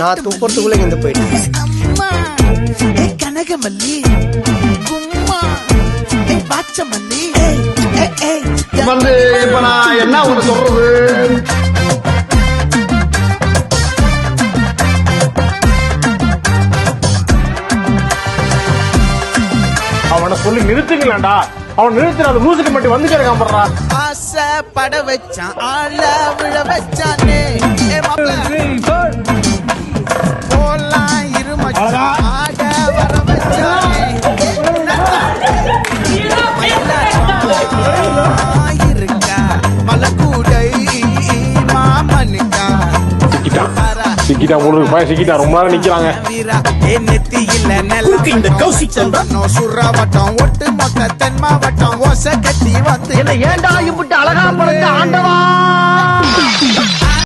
நான் தூக்கறதுக்குள்ள இங்க போயிட்டேன். கனகமல்லி பாச்சமல்லி வந்து இப்ப நான் என்ன ஒண்ணு சொல்றது, அவனை சொல்லி நிறுத்துங்களேன்டா. அவன் நிறுத்தின அந்த லூசுக்கு மட்டும் வந்து கேட்காம பண்றா. ஆசை பட வச்சான் ஆள விழ வச்சானே போலாம் இருமச்சான் ஆட வர வச்சானே இருக்கா மலக்கூடை மாமனுக்கா சிக்கிட்டா முழுக்கு பய சிக்கிட்டா ரொம்ப நேரம் நிக்கிறாங்க. நெத்தியில இந்த சுறாவட்டம் ஒட்டு மொத்த தென் மாவட்டம் ஓசை கட்டி வந்து ஏன்டா இப்படி அழகா பழக்க ஆண்டவா